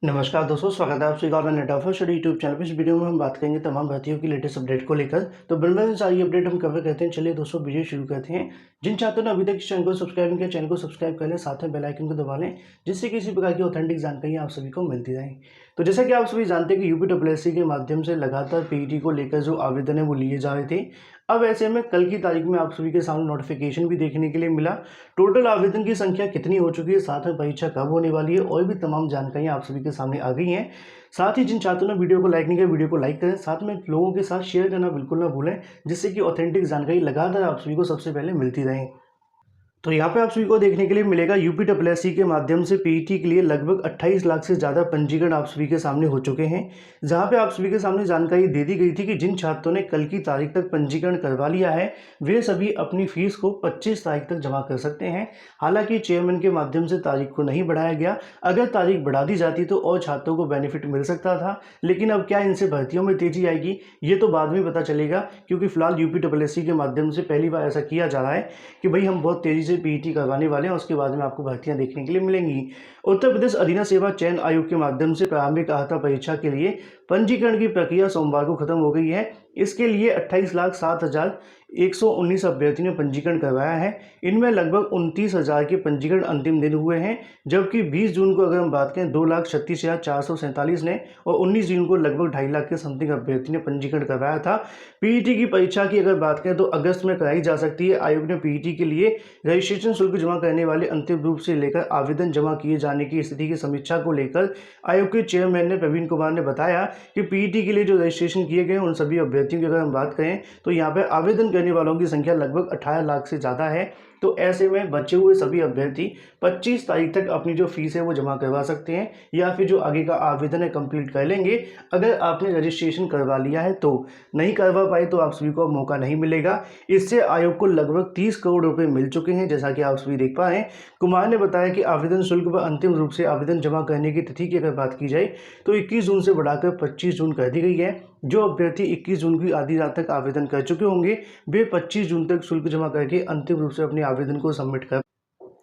नमस्कार दोस्तों, स्वागत है आप सभी का net offer study YouTube channel पर। इस वीडियो में हम बात करेंगे तमाम भर्तियों की लेटेस्ट अपडेट को लेकर। तो बिल्कुल सारी अपडेट हम कवर करते हैं। चलिए दोस्तों वीडियो शुरू करते हैं। जिन छात्रों ने अभी तक इस चैनल को सब्सक्राइब नहीं किया, चैनल को सब्सक्राइब कर लें, साथ में बेल आइकन को दबा लें, जिससे किसी प्रकार की ऑथेंटिक जानकारी आप सभी को मिलती रहे। तो जैसा कि आप सभी जानते हैं कि यूपीएससी के माध्यम से लगातार पीईटी को लेकर जो आवेदन है वो लिए जा रहे थे। अब ऐसे में कल की तारीख में आप सभी के सामने नोटिफिकेशन भी देखने के लिए मिला। टोटल आवेदन की संख्या कितनी हो चुकी है, साथ में परीक्षा कब होने वाली है, और भी तमाम जानकारियां आप सभी के सामने आ गई हैं। साथ ही जिन छात्रों ने वीडियो को लाइक नहीं किया, वीडियो को लाइक करें, साथ में लोगों के साथ शेयर करना बिल्कुल ना भूलें, जिससे कि ऑथेंटिक जानकारी लगातार आप सभी को सबसे पहले मिलती रहे। तो यहाँ पे आप सभी को देखने के लिए मिलेगा यूपीएससी के माध्यम से पीईटी के लिए लगभग 28 लाख से ज़्यादा पंजीकरण आप सभी के सामने हो चुके हैं। जहाँ पे आप सभी के सामने जानकारी दे दी गई थी कि जिन छात्रों ने कल की तारीख तक पंजीकरण करवा लिया है, वे सभी अपनी फीस को 25 तारीख तक जमा कर सकते हैं। हालांकि चेयरमैन के माध्यम से तारीख को नहीं बढ़ाया गया। अगर तारीख बढ़ा दी जाती तो और छात्रों को बेनिफिट मिल सकता था, लेकिन अब क्या इनसे भर्तियों में तेजी आएगी ये तो बाद में पता चलेगा, क्योंकि फिलहाल यूपीएससी के माध्यम से पहली बार ऐसा किया जा रहा है कि भाई हम बहुत तेजी से पीईटी करवाने वाले हैं, उसके बाद में आपको भर्तियां देखने के लिए मिलेंगी। उत्तर प्रदेश अधीनस्थ सेवा चयन आयोग के माध्यम से प्रारंभिक अर्हता परीक्षा के लिए पंजीकरण की प्रक्रिया सोमवार को खत्म हो गई है। इसके लिए 28,07,119 अभ्यर्थियों ने पंजीकरण करवाया है। इनमें लगभग 29,000 के पंजीकरण अंतिम दिन हुए हैं, जबकि 20 जून को अगर हम बात करें 2,36,447 ने, और 19 जून को लगभग 2.5 लाख के समथिंग अभ्यर्थी ने पंजीकरण करवाया था। पीईटी की परीक्षा की अगर बात करें तो अगस्त में कराई जा सकती है। आयोग ने पीईटी के लिए रजिस्ट्रेशन शुल्क जमा करने वाले अंतिम रूप से लेकर आवेदन जमा किए जाने की स्थिति की समीक्षा को लेकर आयोग के चेयरमैन ने प्रवीण कुमार ने बताया कि पीईटी के लिए जो रजिस्ट्रेशन किए गए उन सभी अभ्यर्थियों की अगर हम बात करें तो यहाँ पर आवेदन करने वालों की संख्या लगभग 18 लाख से ज़्यादा है। तो ऐसे में बचे हुए सभी अभ्यर्थी 25 तारीख तक अपनी जो फीस है वो जमा करवा सकते हैं, या फिर जो आगे का आवेदन है कंप्लीट कर लेंगे अगर आपने रजिस्ट्रेशन करवा लिया है। तो नहीं करवा पाए तो आप सभी को मौका नहीं मिलेगा। इससे आयोग को लगभग 30 करोड़ रुपए मिल चुके हैं, जैसा कि आप सभी देख पा रहे हैं। कुमार ने बताया कि आवेदन शुल्क व अंतिम रूप से आवेदन जमा करने की तिथि की अगर बात की जाए तो 21 जून से बढ़ाकर 25 जून कर दी गई है। जो अभ्यर्थी 21 जून की आधी रात तक आवेदन कर चुके होंगे वे 25 जून तक शुल्क जमा करके अंतिम रूप से अपने आवेदन को सबमिट कर।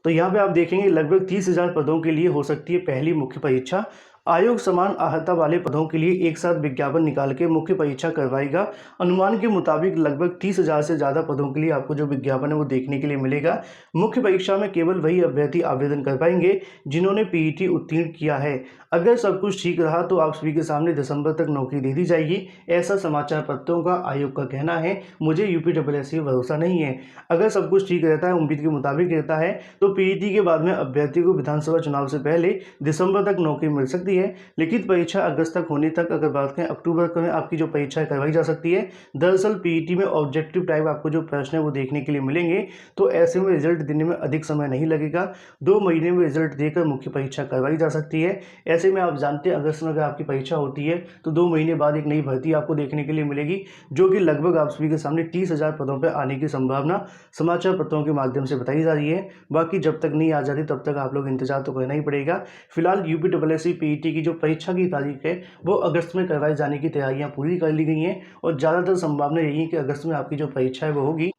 तो यहाँ पे आप देखेंगे लगभग 30,000 पदों के लिए हो सकती है पहली मुख्य परीक्षा। आयोग समान अर्हता वाले पदों के लिए एक साथ विज्ञापन निकाल के मुख्य परीक्षा करवाएगा। अनुमान के मुताबिक लगभग 30,000 से ज़्यादा पदों के लिए आपको जो विज्ञापन है वो देखने के लिए मिलेगा। मुख्य परीक्षा में केवल वही अभ्यर्थी आवेदन कर पाएंगे जिन्होंने पीईटी उत्तीर्ण किया है। अगर सब कुछ ठीक रहा तो आप सभी के सामने दिसंबर तक नौकरी दे दी जाएगी, ऐसा समाचार पत्रों का आयोग का कहना है। मुझे यूपीएससी भरोसा नहीं है। अगर सब कुछ ठीक रहता है, उम्मीद के मुताबिक रहता है, तो पीईटी के बाद में अभ्यर्थी को विधानसभा चुनाव से पहले दिसंबर तक नौकरी मिल सकती है। लिखित परीक्षा अगस्त तक होने तक अगर बात करें अक्टूबर में आपकी जो परीक्षा करवाई जा सकती है। दरअसल पीईटी में ऑब्जेक्टिव टाइप आपको जो प्रश्न है वो देखने के लिए मिलेंगे, तो ऐसे में रिजल्ट देने में अधिक समय नहीं लगेगा। 2 महीने में रिजल्ट देकर मुख्य परीक्षा करवाई जा सकती है। ऐसे में आप जानते हैं अगस्त में अगर आपकी परीक्षा होती है तो 2 महीने बाद एक नई भर्ती आपको देखने के लिए मिलेगी, जो कि लगभग आप सभी के सामने 30,000 पदों पर आने की संभावना समाचार पत्रों के माध्यम से बताई जा रही है। बाकी जब तक नहीं आ जाती तब तक आप लोग इंतजार तो करना ही पड़ेगा। फिलहाल यूपीएससी पीईटी की जो परीक्षा की तारीख है वो अगस्त में करवाए जाने की तैयारियां पूरी कर ली गई हैं, और ज़्यादातर संभावना यही है कि अगस्त में आपकी जो परीक्षा है वो होगी।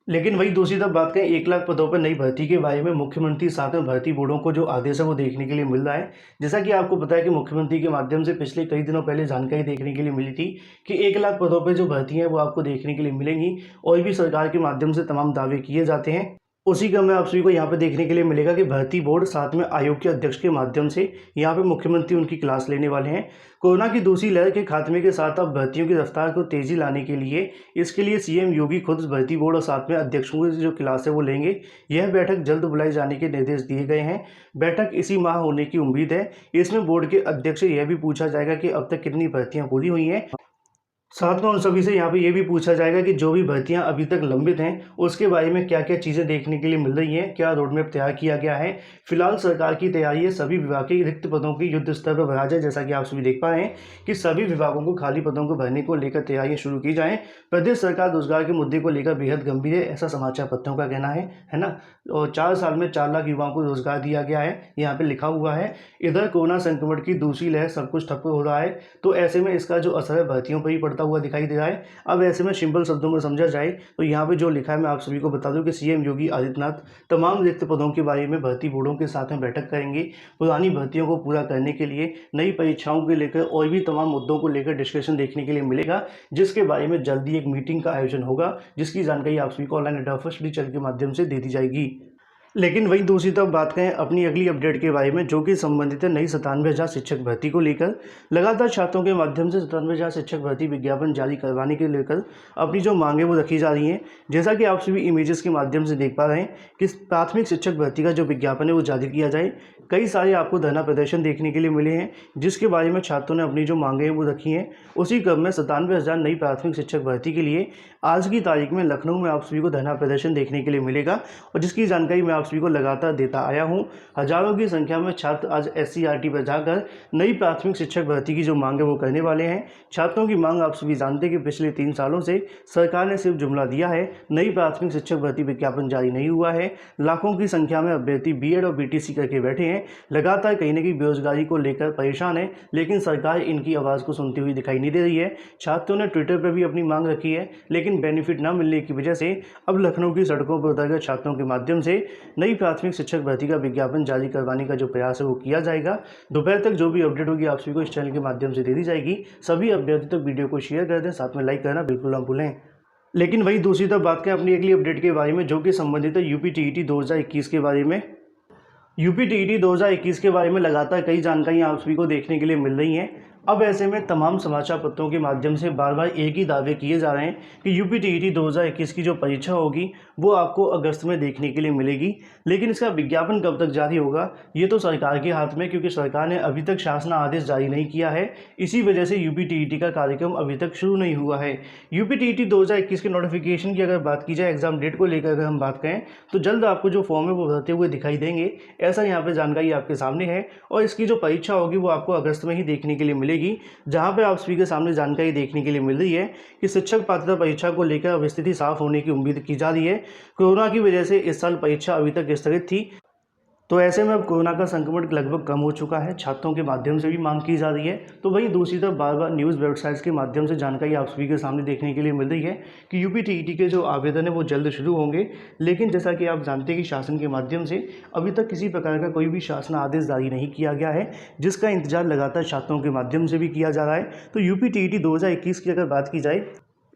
लेकिन वही दूसरी तरफ बात करें 1 लाख पदों पर नई भर्ती के बारे में मुख्यमंत्री साथ में भर्ती बोर्डों को जो आदेश है वो देखने के लिए मिल रहा है। जैसा कि आपको पता है कि मुख्यमंत्री के माध्यम से पिछले कई दिनों पहले जानकारी देखने के लिए मिली थी कि 1 लाख पदों पर जो भर्ती है वो आपको देखने के लिए मिलेंगी, और भी सरकार के माध्यम से तमाम दावे किए जाते हैं। उसी क्रम में आप सभी को यहाँ पे देखने के लिए मिलेगा कि भर्ती बोर्ड साथ में आयोग के अध्यक्ष के माध्यम से यहाँ पे मुख्यमंत्री उनकी क्लास लेने वाले हैं। कोरोना की दूसरी लहर के खात्मे के साथ अब भर्तियों की रफ्तार को तेजी लाने के लिए इसके लिए सीएम योगी खुद भर्ती बोर्ड और साथ में अध्यक्षों की जो क्लास है वो लेंगे। यह बैठक जल्द बुलाई जाने के निर्देश दिए गए हैं। बैठक इसी माह होने की उम्मीद है। इसमें बोर्ड के अध्यक्ष से यह भी पूछा जाएगा कि अब तक कितनी भर्तियाँ पूरी हुई हैं। साथ में उन सभी से यहाँ पे ये भी पूछा जाएगा कि जो भी भर्तियां अभी तक लंबित हैं उसके बारे में क्या क्या चीज़ें देखने के लिए मिल रही हैं, क्या रोडमैप तैयार किया गया है। फिलहाल सरकार की तैयारी है सभी विभाग के रिक्त पदों की युद्ध स्तर पर भरा जाए। जैसा कि आप सभी देख पा रहे हैं कि सभी विभागों को खाली पदों को भरने को लेकर तैयारियां शुरू की जाएँ। प्रदेश सरकार रोजगार के मुद्दे को लेकर बेहद गंभीर है, ऐसा समाचार पत्रों का कहना है ना। और 4 साल में 4 लाख युवाओं को रोजगार दिया गया है, यहाँ पे लिखा हुआ है। इधर कोरोना संक्रमण की दूसरी लहर, सब कुछ ठप्प हो रहा है, तो ऐसे में इसका जो असर है भर्तियों पर ही पड़ता बढ़ता हुआ दिखाई दे रहा है। अब ऐसे में सिंपल शब्दों में समझा जाए तो यहाँ पे जो लिखा है मैं आप सभी को बता दूं कि सीएम योगी आदित्यनाथ तमाम रिक्त पदों के बारे में भर्ती बोर्डों के साथ में बैठक करेंगे। पुरानी भर्तियों को पूरा करने के लिए, नई परीक्षाओं को लेकर और भी तमाम मुद्दों को लेकर डिस्कशन देखने के लिए मिलेगा, जिसके बारे में जल्दी एक मीटिंग का आयोजन होगा, जिसकी जानकारी आप सभी को ऑनलाइन अड्डा फर्स्ट डिजिटल के माध्यम से दे दी जाएगी। लेकिन वहीं दूसरी तरफ बात करें अपनी अगली अपडेट के बारे में, जो कि संबंधित है नई 97,000 शिक्षक भर्ती को लेकर। लगातार छात्रों के माध्यम से 97,000 शिक्षक भर्ती विज्ञापन जारी करवाने के लेकर अपनी जो मांगे वो रखी जा रही हैं। जैसा कि आप सभी इमेजेस के माध्यम से देख पा रहे हैं कि प्राथमिक शिक्षक भर्ती का जो विज्ञापन है वो जारी किया जाए। कई सारे आपको धरना प्रदर्शन देखने के लिए मिले हैं, जिसके बारे में छात्रों ने अपनी जो मांगे हैं वो रखी हैं। उसी क्रम में 97,000 नई प्राथमिक शिक्षक भर्ती के लिए आज की तारीख में लखनऊ में आप सभी को धरना प्रदर्शन देखने के लिए मिलेगा, और जिसकी जानकारी मैं आप सभी को लगातार देता आया हूं। हजारों की संख्या में छात्र आज SCRT पर जाकर नई प्राथमिक शिक्षक भर्ती की जो मांग है वो करने वाले हैं। छात्रों की मांग आप सभी जानते हैं कि पिछले 3 सालों से सरकार ने सिर्फ जुमला दिया है, नई प्राथमिक शिक्षक भर्ती विज्ञापन जारी नहीं हुआ है। लाखों की संख्या में अभ्यर्थी BEd और BTC करके बैठे हैं, लगातार कहीं ना कहीं बेरोजगारी को लेकर परेशान है, लेकिन सरकार इनकी आवाज़ को सुनती हुई दिखाई नहीं दे रही है। छात्रों ने ट्विटर पर भी अपनी मांग रखी है, लेकिन बेनिफिट न मिलने की वजह से अब लखनऊ की सड़कों पर उतरकर छात्रों के माध्यम से नई प्राथमिक शिक्षक भर्ती का विज्ञापन जारी करवाने का जो प्रयास है वो किया जाएगा। दोपहर तक जो भी अपडेट होगी आप सभी को इस चैनल के माध्यम से दे दी जाएगी। सभी अभ्यर्थी तक वीडियो को शेयर कर दें, साथ में लाइक करना बिल्कुल ना भूलें। लेकिन वही दूसरी तरफ बात करें अपनी अगली अपडेट के बारे में, जो कि संबंधित है यूपी TET 2021 के बारे में। यूपी TET 2021 के बारे में लगातार कई जानकारियाँ आप सभी को देखने के लिए मिल रही हैं। अब ऐसे में तमाम समाचार पत्रों के माध्यम से बार बार एक ही दावे किए जा रहे हैं कि यूपी TET 2021 की जो परीक्षा होगी वो आपको अगस्त में देखने के लिए मिलेगी। लेकिन इसका विज्ञापन कब तक जारी होगा ये तो सरकार के हाथ में, क्योंकि सरकार ने अभी तक शासन आदेश जारी नहीं किया है। इसी वजह से यूपी TET का कार्यक्रम अभी तक शुरू नहीं हुआ है। यूपी TET 2021 के नोटिफिकेशन की अगर बात की जाए, एग्जाम डेट को लेकर अगर हम बात करें तो जल्द आपको जो फॉर्म है वो भरते हुए दिखाई देंगे, ऐसा यहाँ पर जानकारी आपके सामने है। और इसकी जो परीक्षा होगी वो आपको अगस्त में ही देखने के लिए मिलेगी, जहां पे आप सभी के सामने जानकारी देखने के लिए मिल रही है कि शिक्षक पात्रता परीक्षा को लेकर अब स्थिति साफ होने की उम्मीद की जा रही है। कोरोना की वजह से इस साल परीक्षा अभी तक स्थगित थी, तो ऐसे में अब कोरोना का संक्रमण लगभग कम हो चुका है। छात्रों के माध्यम से भी मांग की जा रही है। तो वहीं दूसरी तरफ बार बार न्यूज़ वेबसाइट्स के माध्यम से जानकारी आप सभी के सामने देखने के लिए मिल रही है कि यूपी TET के जो आवेदन है वो जल्द शुरू होंगे। लेकिन जैसा कि आप जानते हैं कि शासन के माध्यम से अभी तक किसी प्रकार का कोई भी शासन आदेश जारी नहीं किया गया है, जिसका इंतजार लगातार छात्रों के माध्यम से भी किया जा रहा है। तो यूपी TET 2021 की अगर बात की जाए,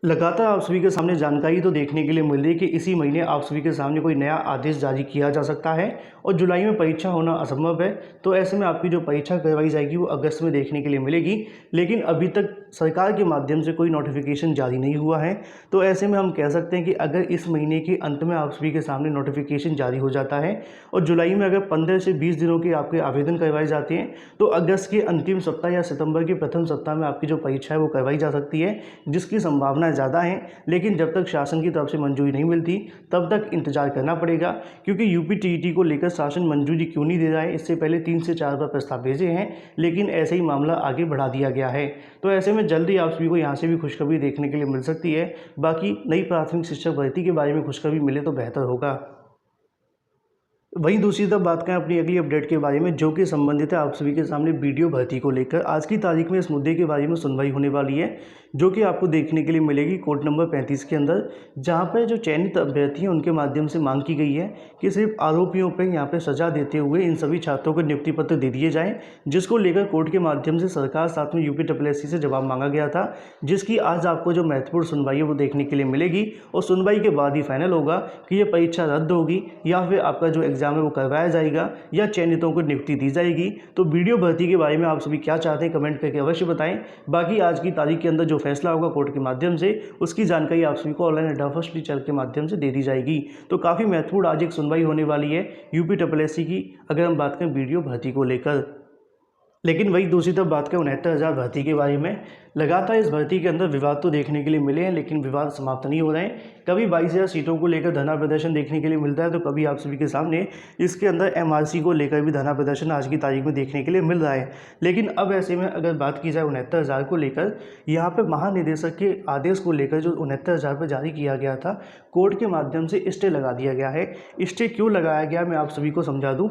लगातार आप सभी के सामने जानकारी तो देखने के लिए मिल रही है कि इसी महीने आप सभी के सामने कोई नया आदेश जारी किया जा सकता है, और जुलाई में परीक्षा होना असंभव है। तो ऐसे में आपकी जो परीक्षा करवाई जाएगी वो अगस्त में देखने के लिए मिलेगी। लेकिन अभी तक सरकार के माध्यम से कोई नोटिफिकेशन जारी नहीं हुआ है। तो ऐसे में हम कह सकते हैं कि अगर इस महीने के अंत में आप सभी के सामने नोटिफिकेशन जारी हो जाता है और जुलाई में अगर 15 से 20 दिनों के आपके आवेदन करवाए जाते हैं, तो अगस्त के अंतिम सप्ताह या सितंबर के प्रथम सप्ताह में आपकी जो परीक्षा है वो करवाई जा सकती है, जिसकी संभावना ज़्यादा है। लेकिन जब तक शासन की तरफ से मंजूरी नहीं मिलती तब तक इंतजार करना पड़ेगा, क्योंकि यूपी TET को लेकर शासन मंजूरी क्यों नहीं दे रहा है, इससे पहले 3 से 4 बार प्रस्ताव भेजे हैं, लेकिन ऐसे ही मामला आगे बढ़ा दिया गया है। तो ऐसे में जल्दी आप सभी को यहाँ से भी खुशखबरी देखने के लिए मिल सकती है। बाकी नई प्राथमिक शिक्षक भर्ती के बारे में खुशखबरी मिले तो बेहतर होगा। वहीं दूसरी तरफ बात करें अपनी अगली अपडेट के बारे में, जो कि संबंधित है आप सभी के सामने BDO भर्ती को लेकर। आज की तारीख में इस मुद्दे के बारे में सुनवाई होने वाली है, जो कि आपको देखने के लिए मिलेगी कोर्ट नंबर 35 के अंदर, जहां पर जो चयनित अभ्यर्थी हैं उनके माध्यम से मांग की गई है कि सिर्फ आरोपियों पर यहां पर सजा देते हुए इन सभी छात्रों को नियुक्ति पत्र दे दिए जाएँ, जिसको लेकर कोर्ट के माध्यम से सरकार साथ में UPSSC से जवाब मांगा गया था, जिसकी आज आपको जो महत्वपूर्ण सुनवाई है वो देखने के लिए मिलेगी। और सुनवाई के बाद ही फाइनल होगा कि ये परीक्षा रद्द होगी या फिर आपका जो एग्जाम है वो करवाया जाएगा या चयनितों को नियुक्ति दी जाएगी। तो BDO भर्ती के बारे में आप सभी क्या चाहते हैं कमेंट करके अवश्य बताएं। बाकी आज की तारीख के अंदर जो फैसला होगा कोर्ट के माध्यम से, उसकी जानकारी आप सभी को ऑनलाइन अड्डा फर्स्ट डिजिटल के माध्यम से दे दी जाएगी। तो काफ़ी महत्वपूर्ण आज एक सुनवाई होने वाली है UPSSC की, अगर हम बात करें BDO भर्ती को लेकर। लेकिन वही दूसरी तरफ बात करें 69,000 भर्ती के बारे में, लगातार इस भर्ती के अंदर विवाद तो देखने के लिए मिले हैं, लेकिन विवाद समाप्त नहीं हो रहे हैं। कभी 22,000 सीटों को लेकर धरना प्रदर्शन देखने के लिए मिलता है, तो कभी आप सभी के सामने इसके अंदर MRC को लेकर भी धरना प्रदर्शन आज की तारीख में देखने के लिए मिल रहा है। लेकिन अब ऐसे में अगर बात की जाए 69,000 को लेकर, यहाँ पर महानिदेशक के आदेश को लेकर जो 69,000 पर जारी किया गया था, कोर्ट के माध्यम से स्टे लगा दिया गया है। स्टे क्यों लगाया गया मैं आप सभी को समझा दूँ।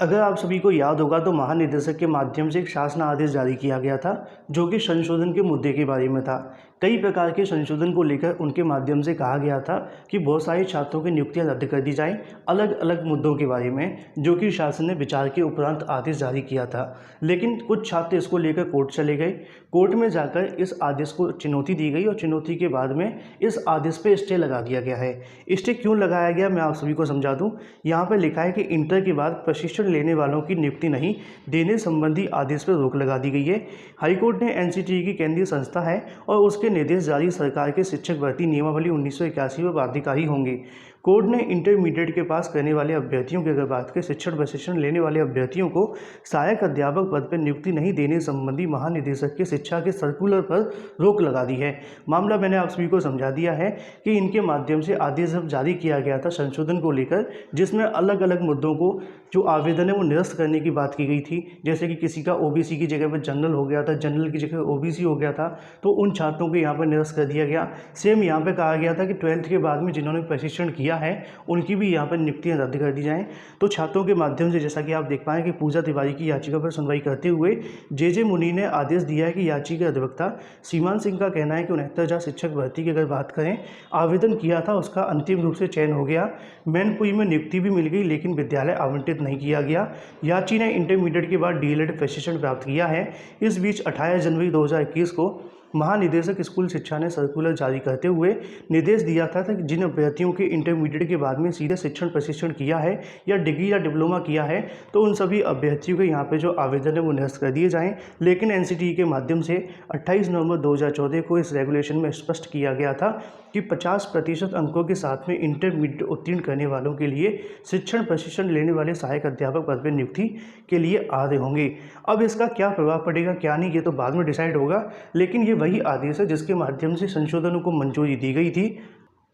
अगर आप सभी को याद होगा तो महानिदेशक के माध्यम से एक शासन आदेश जारी किया गया था जो कि संशोधन के मुद्दे के बारे में था। कई प्रकार के संशोधन को लेकर उनके माध्यम से कहा गया था कि बहुत सारे छात्रों की नियुक्तियां रद्द कर दी जाएं, अलग अलग मुद्दों के बारे में, जो कि शासन ने विचार के उपरांत आदेश जारी किया था। लेकिन कुछ छात्र इसको लेकर कोर्ट चले गए। कोर्ट में जाकर इस आदेश को चुनौती दी गई और चुनौती के बाद में इस आदेश पर स्टे लगा दिया गया है। स्टे क्यों लगाया गया मैं आप सभी को समझा दूँ। यहाँ पर लिखा है कि इंटर के बाद प्रशिक्षण लेने वालों की नियुक्ति नहीं देने संबंधी आदेश पर रोक लगा दी गई है। हाईकोर्ट ने एनसीटीई की केंद्रीय संस्था है और उसके निर्देश जारी सरकार के शिक्षक भर्ती नियमावली 1981 पर बाध्यकारी होंगे। कोर्ट ने इंटरमीडिएट के पास करने वाले अभ्यर्थियों की अगर बात करें, शिक्षण प्रशिक्षण लेने वाले अभ्यर्थियों को सहायक अध्यापक पद पर नियुक्ति नहीं देने संबंधी महानिदेशक के शिक्षा के सर्कुलर पर रोक लगा दी है। मामला मैंने आप सभी को समझा दिया है कि इनके माध्यम से आदेश जारी किया गया था संशोधन को लेकर, जिसमें अलग अलग मुद्दों को जो आवेदन है वो निरस्त करने की बात की गई थी। जैसे कि किसी का ओबीसी की जगह पर जनरल हो गया था, जनरल की जगह ओबीसी हो गया था, तो उन छात्रों को यहाँ पर निरस्त कर दिया गया। सेम यहाँ पे कहा गया था कि 12th के बाद में जिन्होंने प्रशिक्षण किया है उनकी भी यहाँ पर नियुक्तियाँ रद्द कर दी जाएँ। तो छात्रों के माध्यम से जैसा कि आप देख पाएँ कि पूजा तिवारी की याचिका पर सुनवाई करते हुए जे मुनि ने आदेश दिया है कि याचिका अधिवक्ता सीमान सिंह का कहना है कि 69,000 शिक्षक भर्ती की अगर बात करें, आवेदन किया था उसका अंतिम रूप से चयन हो गया। मैनपुरी में नियुक्ति भी मिल गई लेकिन विद्यालय आवंटित नहीं किया गया। याची ने इंटरमीडिएट के बाद डीएलएड प्रशिक्षण प्राप्त किया है। इस बीच 28 जनवरी 2021 को महानिदेशक स्कूल शिक्षा ने सर्कुलर जारी करते हुए निर्देश दिया था कि जिन अभ्यर्थियों के इंटरमीडिएट के बाद में सीधे शिक्षण प्रशिक्षण किया है या डिग्री या डिप्लोमा किया है तो उन सभी अभ्यर्थियों के यहाँ पे जो आवेदन है वो निरस्त कर दिए जाएं। लेकिन एनसीटीई के माध्यम से 28 नवंबर 2014 को इस रेगुलेशन में स्पष्ट किया गया था कि 50% अंकों के साथ में इंटरमीडिएट उत्तीर्ण करने वालों के लिए शिक्षण प्रशिक्षण लेने वाले सहायक अध्यापक पद पर नियुक्ति के लिए आगे होंगे। अब इसका क्या प्रभाव पड़ेगा क्या नहीं ये तो बाद में डिसाइड होगा, लेकिन ये वही आदेश है जिसके माध्यम से संशोधनों को मंजूरी दी गई थी।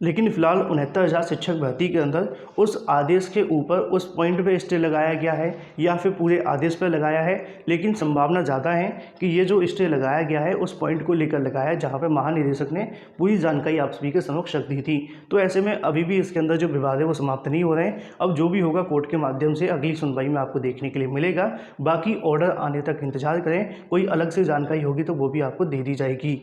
लेकिन फिलहाल 69,000 शिक्षक भर्ती के अंदर उस आदेश के ऊपर उस पॉइंट पे स्टे लगाया गया है या फिर पूरे आदेश पर लगाया है, लेकिन संभावना ज़्यादा है कि ये जो स्टे लगाया गया है उस पॉइंट को लेकर लगाया है जहाँ पे महानिदेशक ने पूरी जानकारी आप सभी के समक्ष रख दी थी। तो ऐसे में अभी भी इसके अंदर जो विवाद है वो समाप्त नहीं हो रहे हैं। अब जो भी होगा कोर्ट के माध्यम से अगली सुनवाई में आपको देखने के लिए मिलेगा। बाकी ऑर्डर आने तक इंतजार करें, कोई अलग से जानकारी होगी तो वो भी आपको दे दी जाएगी।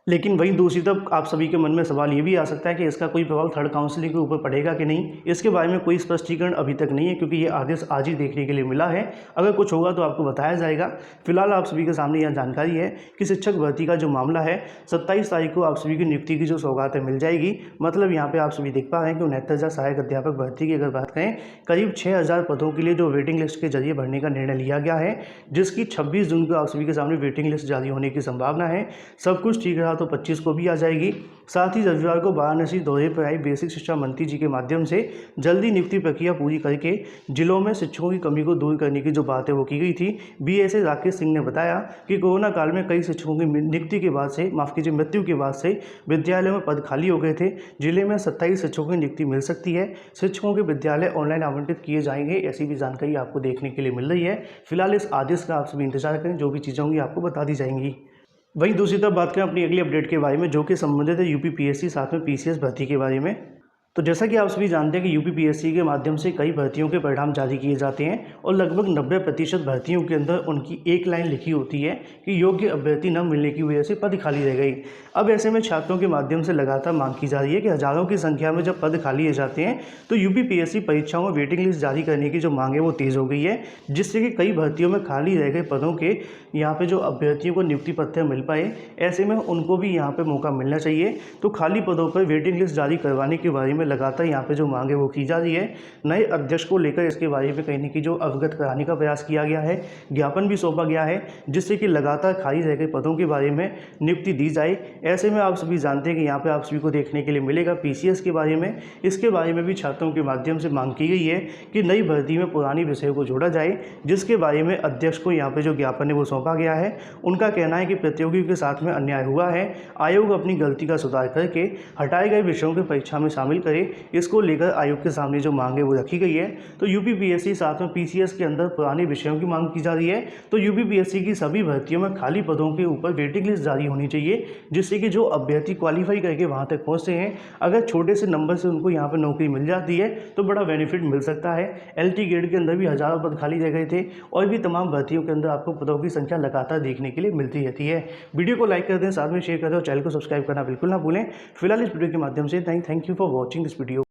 लेकिन वहीं दूसरी तरफ आप सभी के मन में सवाल ये भी आ सकता है कि इसका कोई प्रभाव थर्ड काउंसिलिंग के ऊपर पड़ेगा कि नहीं। इसके बारे में कोई स्पष्टीकरण अभी तक नहीं है क्योंकि ये आदेश आज ही देखने के लिए मिला है। अगर कुछ होगा तो आपको बताया जाएगा। फिलहाल आप सभी के सामने यह जानकारी है कि शिक्षक भर्ती का जो मामला है 27 तारीख को आप सभी की नियुक्ति की जो सौगातें मिल जाएगी। मतलब यहाँ पर आप सभी देख पा रहे हैं कि 69,000 सहायक अध्यापक भर्ती की अगर बात करें, करीब 6,000 पदों के लिए जो वेटिंग लिस्ट के जरिए भरने का निर्णय लिया गया है, जिसकी 26 जून को आप सभी के सामने वेटिंग लिस्ट जारी होने की संभावना है। सब कुछ ठीक रहा तो 25 को भी आ जाएगी। साथ ही रविवार को वाराणसी दौरे पर आई बेसिक शिक्षा मंत्री जी के माध्यम से जल्दी नियुक्ति प्रक्रिया पूरी करके जिलों में शिक्षकों की कमी को दूर करने की जो बात है वो की गई थी। बीएसए राकेश सिंह ने बताया कि कोरोना काल में कई शिक्षकों की नियुक्ति के बाद से मृत्यु के बाद से विद्यालयों में पद खाली हो गए थे। जिले में 27 शिक्षकों की नियुक्ति मिल सकती है। शिक्षकों के विद्यालय ऑनलाइन आवंटित किए जाएंगे, ऐसी भी जानकारी आपको देखने के लिए मिल रही है। फिलहाल इस आदेश का आप सभी इंतजार करें, जो भी चीज़ें होंगी आपको बता दी जाएंगी। वहीं दूसरी तरफ बात करें अपनी अगली अपडेट के बारे में, जो कि संबंधित है यूपी पीएससी साथ में पीसीएस भर्ती के बारे में। तो जैसा कि आप सभी जानते हैं कि यूपी पीएससी के माध्यम से कई भर्तियों के परिणाम जारी किए जाते हैं और लगभग 90% भर्तियों के अंदर उनकी एक लाइन लिखी होती है कि योग्य अभ्यर्थी न मिलने की वजह से पद खाली रह गई। अब ऐसे में छात्रों के माध्यम से लगातार मांग की जा रही है कि हज़ारों की संख्या में जब पद खाली हो जाते हैं तो यूपी पीएससी परीक्षाओं में वेटिंग लिस्ट जारी करने की जो मांग है वो तेज़ हो गई है, जिससे कि कई भर्तियों में खाली रह गए पदों के यहाँ पे जो अभ्यर्थियों को नियुक्ति पत्र मिल पाए, ऐसे में उनको भी यहाँ पे मौका मिलना चाहिए। तो खाली पदों पर वेटिंग लिस्ट जारी करवाने के बारे में लगातार यहाँ पे जो मांग है वो की जा रही है। नए अध्यक्ष को लेकर इसके बारे में कहीं न कहीं जो अवगत कराने का प्रयास किया गया है, ज्ञापन भी सौंपा गया है, जिससे कि लगातार खाली रह गए पदों के बारे में नियुक्ति दी जाए। ऐसे में आप सभी जानते हैं कि यहाँ पे आप सभी को देखने के लिए मिलेगा पीसीएस के बारे में। इसके बारे में भी छात्रों के माध्यम से मांग की गई है कि नई भर्ती में पुरानी विषयों को जोड़ा जाए, जिसके बारे में अध्यक्ष को यहाँ पे जो ज्ञापन है वो सौंपा गया है। उनका कहना है कि प्रतियोगियों के साथ में अन्याय हुआ है। आयोग अपनी गलती का सुधार करके हटाए गए विषयों की परीक्षा में शामिल करे, इसको लेकर आयोग के सामने जो मांग है वो रखी गई है। तो यूपीपीएससी साथ में पीसीएस के अंदर पुराने विषयों की मांग की जा रही है। तो यूपीपीएससी की सभी भर्तियों में खाली पदों के ऊपर वेटिंग लिस्ट जारी होनी चाहिए, जिससे कि जो अभ्यर्थी क्वालिफाई करके वहाँ तक पहुँचते हैं, अगर छोटे से नंबर से उनको यहाँ पर नौकरी मिल जाती है तो बड़ा बेनिफिट मिल सकता है। एलटी ग्रेड के अंदर भी हज़ारों पद खाली रह गए थे और भी तमाम भर्तियों के अंदर आपको पदों की संख्या लगातार देखने के लिए मिलती रहती है। वीडियो को लाइक कर दें, साथ में शेयर कर दें और चैनल को सब्सक्राइब करना बिल्कुल ना भूलें। फिलहाल इस वीडियो के माध्यम से thank you for watching this video.